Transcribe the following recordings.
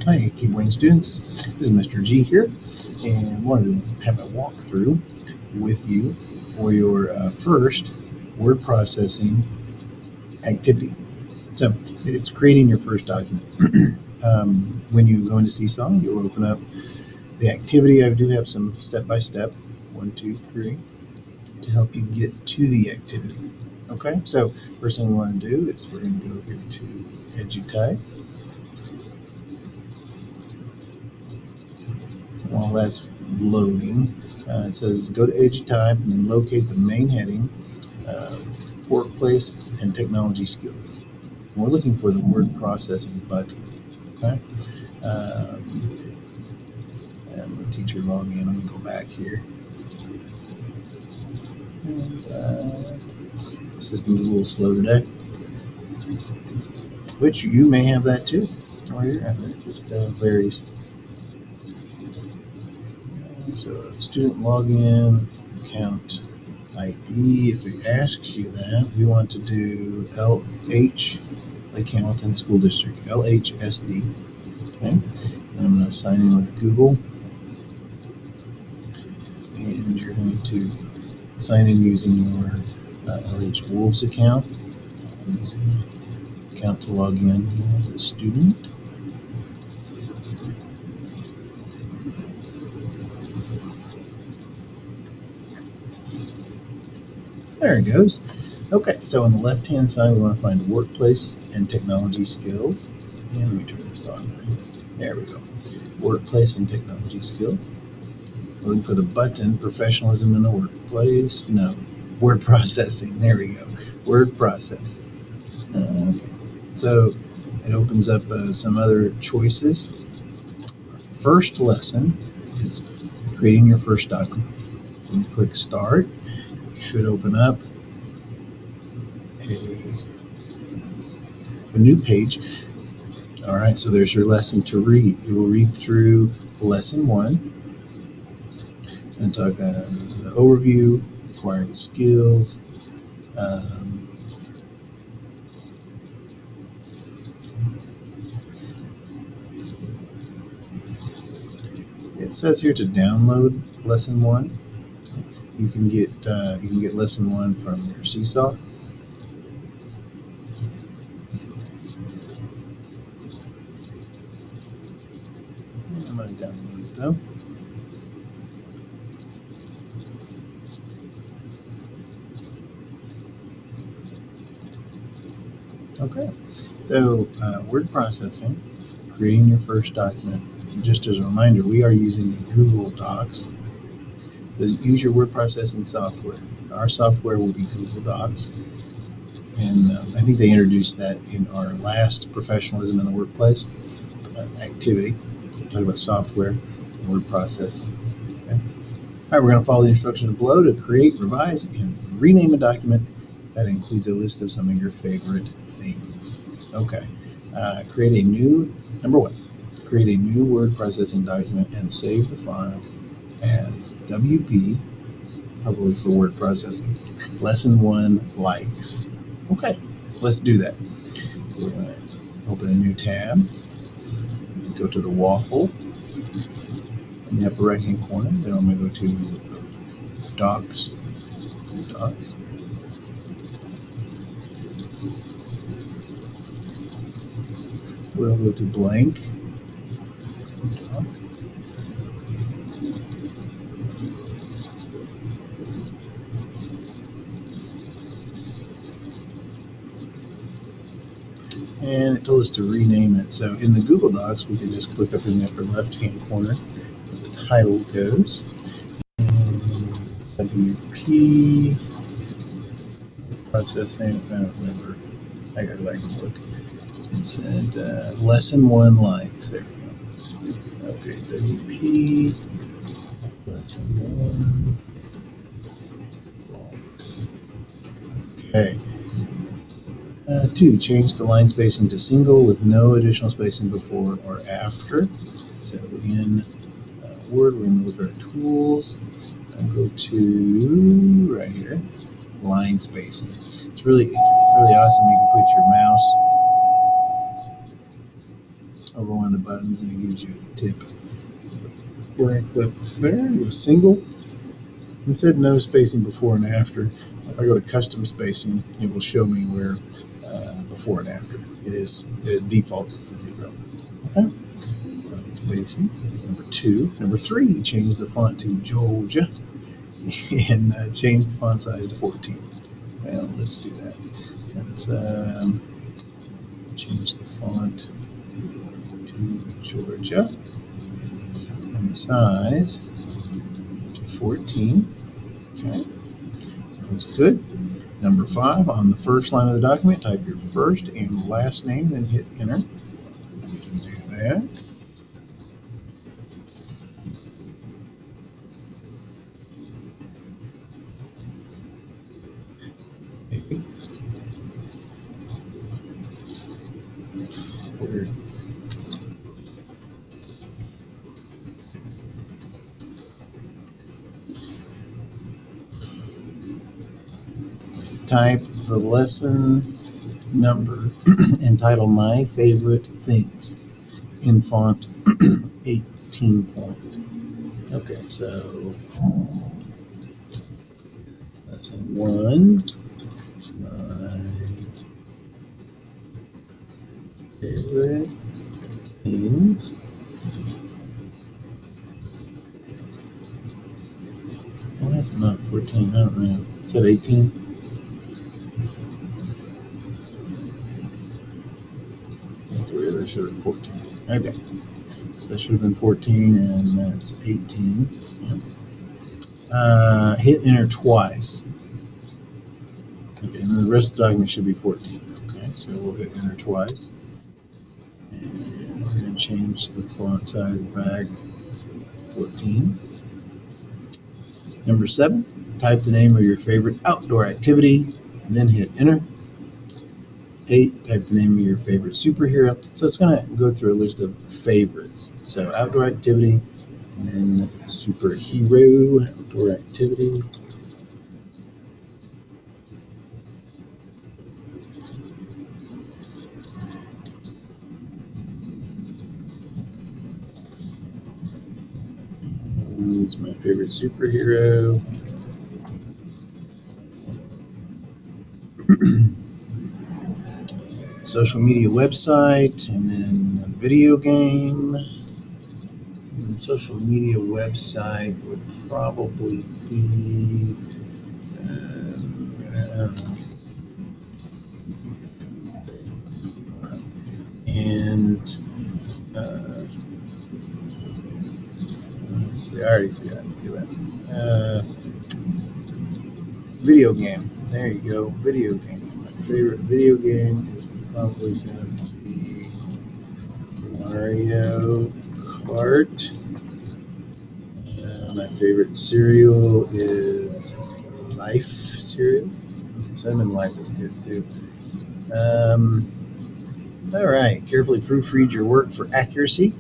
Hi, Keep Brain students. This is Mr. G here, and wanted to have a walkthrough with you for your first word processing activity. So it's creating your first document. When you go into Seesaw, you'll open up the activity. I do have some step-by-step, 1, 2, 3, to help you get to the activity. Okay, so first thing we want to do is we're going to go here to EduType. While that's loading, it says go to EduType and then locate the main heading, uh, Workplace and Technology Skills. And we're looking for the word processing button. Okay. And the teacher login. I'm going to go back here. And the system's a little slow today, which you may have that too. Or you're at it just varies. So student login, account ID. If it asks you that, we want to do LH, Lake Hamilton School District, LHSD. Okay. And I'm going to sign in with Google. And you're going to sign in using your LH Wolves account. I'm using my account to log in as a student. There it goes. Okay, so on the left-hand side, we want to find Workplace and Technology Skills. And let me turn this on. There we go. Workplace and Technology Skills. Looking for the button, Professionalism in the Workplace. No, Word Processing. There we go. Word Processing. Okay. So it opens up some other choices. Our first lesson is creating your first document. So when you click Start, it should open up a new page. All right, so there's your lesson to read. You will read through lesson 1. It's going to talk the overview, required skills. It says here to download lesson 1. You can get lesson 1 from your Seesaw. I'm going to download it though. Okay, so word processing, creating your first document. And just as a reminder, we are using the Google Docs. Use your word processing software. Our software will be Google Docs. And I think they introduced that in our last Professionalism in the Workplace activity. We talked about software, word processing. Okay. All right, we're going to follow the instructions below to create, revise, and rename a document that includes a list of some of your favorite things. Okay. Number 1, create a new word processing document and save the file as WP, probably for word processing, lesson 1 likes. Okay, let's do that. We're going to open a new tab, go to the waffle in the upper right hand corner. Then I'm going to go to Docs. We'll go to blank. Doc. And it told us to rename it. So in the Google Docs, we can just click up in the upper left-hand corner where the title goes. WP processing. I don't remember. I got to go back and look. It said lesson 1 likes. There we go. Okay, WP lesson 1 likes. Okay. 2, change the line spacing to single with no additional spacing before or after. So in Word, we're going to look at our tools and go to right here, line spacing. It's really awesome. You can put your mouse over one of the buttons and it gives you a tip. We're going to click there, do a single. Instead no spacing before and after, if I go to custom spacing, it will show me where before and after. It defaults to 0. Okay. Spacing. So number 2. Number 3, change the font to Georgia and change the font size to 14. Well, let's do that. Let's change the font to Georgia and the size to 14. Okay, sounds good. Number 5, on the first line of the document, type your first and last name, then hit enter. You can do that. Maybe. Weird. Type the lesson number and title My Favorite Things in font 18 point. Okay, so lesson 1, my favorite things. Well, that's not 14, I don't know. Is that 18? That's weird, that should have been 14. Okay, so that should have been 14 and that's 18. Hit enter twice. Okay, and the rest of the document should be 14. Okay, so we'll hit enter twice. And we're going to change the font size back to 14. Number 7, type the name of your favorite outdoor activity, then hit enter. 8, type the name of your favorite superhero. So it's going to go through a list of favorites. So outdoor activity, and then superhero, outdoor activity. It's my favorite superhero. Social media website, and then a video game. Social media website would probably be, I don't know. And let's see, I already forgot. Look at that. Video game. There you go. Video game. My favorite video game is probably going to be Mario Kart. My favorite cereal is Life cereal. Cinnamon Life is good too. All right. Carefully proofread your work for accuracy.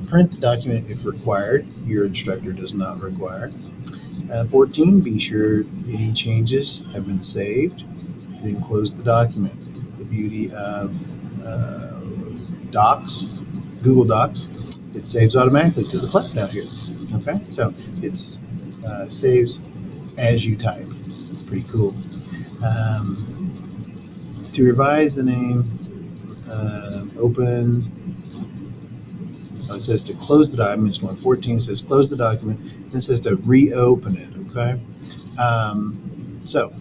Print the document if required. Your instructor does not require. 14, be sure any changes have been saved. Then close the document. The beauty of Docs, Google Docs, it saves automatically to the cloud down here. Okay, so it saves as you type. Pretty cool. To revise the name, open. It says to close the document. 114 says close the document. Then it says to reopen it. Okay, so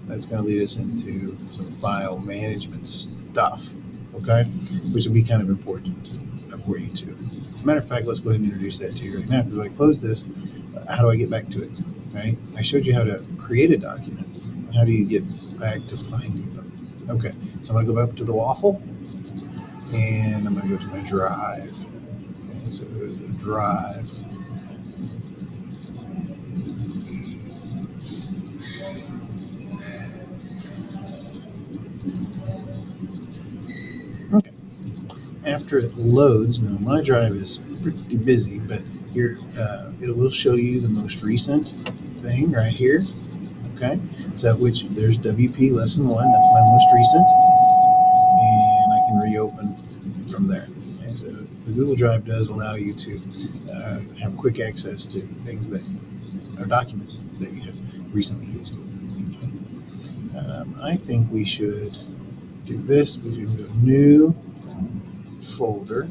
that's going to lead us into some file management stuff. Okay, which will be kind of important for you too. Matter of fact, let's go ahead and introduce that to you right now, because if I close this, how do I get back to it? Right? I showed you how to create a document. How do you get back to finding them? Okay, so I'm going to go back to the waffle, and I'm going to go to my drive. Okay, so the drive. Okay. After it loads, now my drive is pretty busy, but here it will show you the most recent thing right here. Okay, so which there's WP Lesson 1, that's my most recent, and I can reopen from there. the Google Drive does allow you to have quick access to things that are documents that you have recently used. I think we should do this. We should go new folder.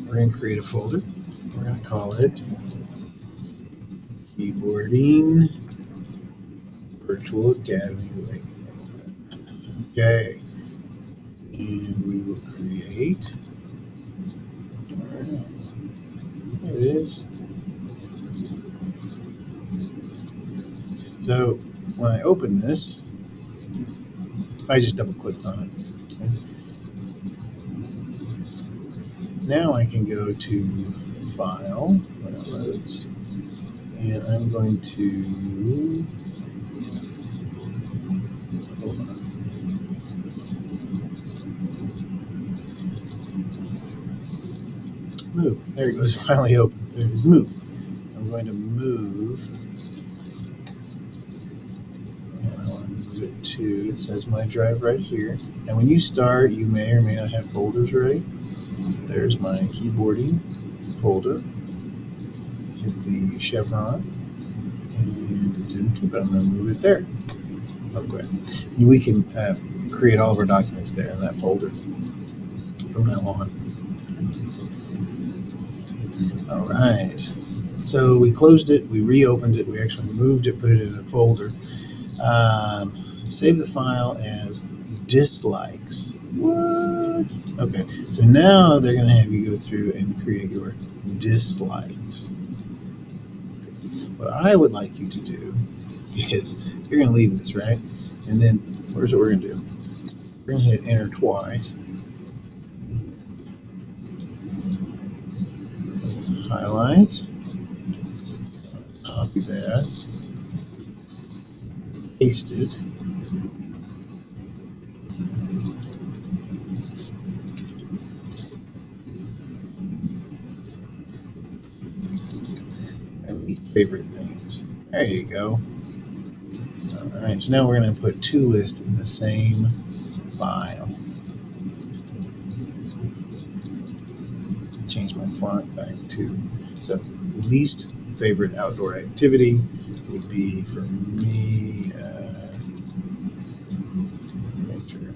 We're going to create a folder. We're going to call it Keyboarding Virtual Academy Link. Okay. And we will create. There it is. So when I open this, I just double clicked on it. Okay. Now I can go to File when it loads, and I'm going to hold on. Move. There it goes. Finally open. There it is. Move. I'm going to move. And I want to move it to, it says my drive right here. And when you start, you may or may not have folders right. There's my keyboarding folder. Hit the chevron. And it's empty, but I'm going to move it there. Okay. We can create all of our documents there in that folder from now on. All right. So we closed it, we reopened it, we actually moved it, put it in a folder. Save the file as dislikes. What? Okay, so now they're going to have you go through and create your dislikes. Okay. What I would like you to do is you're going to leave this, right? And then here's what we're going to do. We're going to hit enter twice. Highlight. Copy that. Paste it. And least favorite things. There you go. All right, so now we're going to put two lists in the same file. Change my font back to, so least favorite outdoor activity would be for me winter.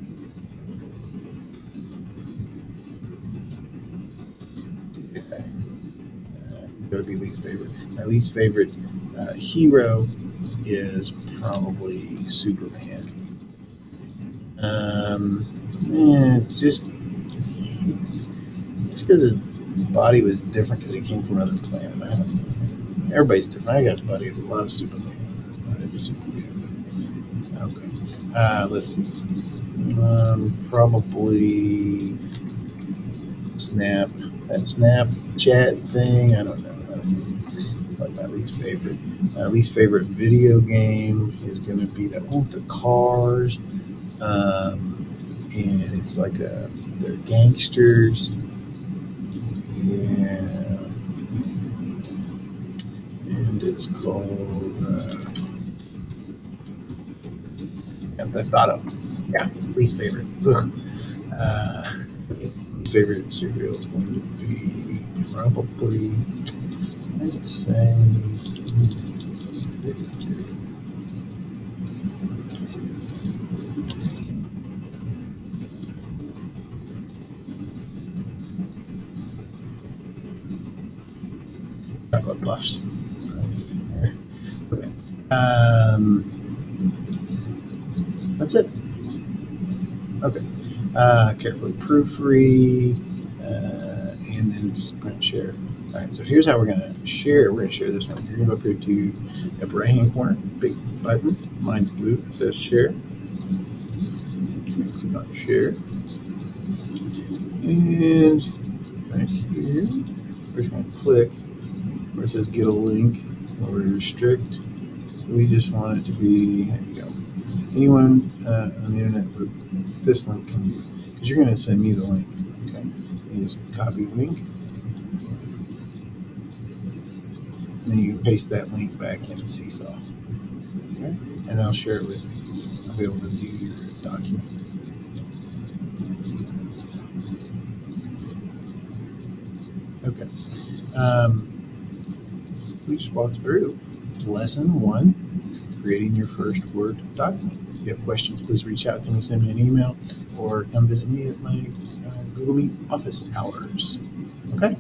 That would be least favorite. My least favorite hero is probably Superman. It's just because his body was different because he came from another planet. I don't know. Everybody's different. I got a buddy that loves Superman. I'd be Superman. Okay. Let's see. Probably Snap. That Snapchat thing. I don't know. Like my least favorite. My least favorite video game is going to be that one with the cars. And it's like they're gangsters. Yeah. And it's called Left Auto. Yeah, least favorite. Favorite cereal is going to be probably, I'd say, least favorite cereal. Chocolate Puffs. Okay. That's it. Okay. Carefully proofread, and then just print share. All right, so here's how we're going to share. We're going to share this one. You're going to go up here to the upper right-hand corner, big button. Mine's blue. It says share. Click on share. And right here, we're just going to click where it says get a link. Or restrict. We just want it to be, there you go. Anyone on the internet with this link can be, because you're going to send me the link. Okay, you just copy link, and then you can paste that link back in Seesaw. Okay, and I'll share it with you. I'll be able to view your document. Okay. We just walked through lesson 1, creating your first Word document. If you have questions, please reach out to me, send me an email, or come visit me at my Google Meet office hours. Okay?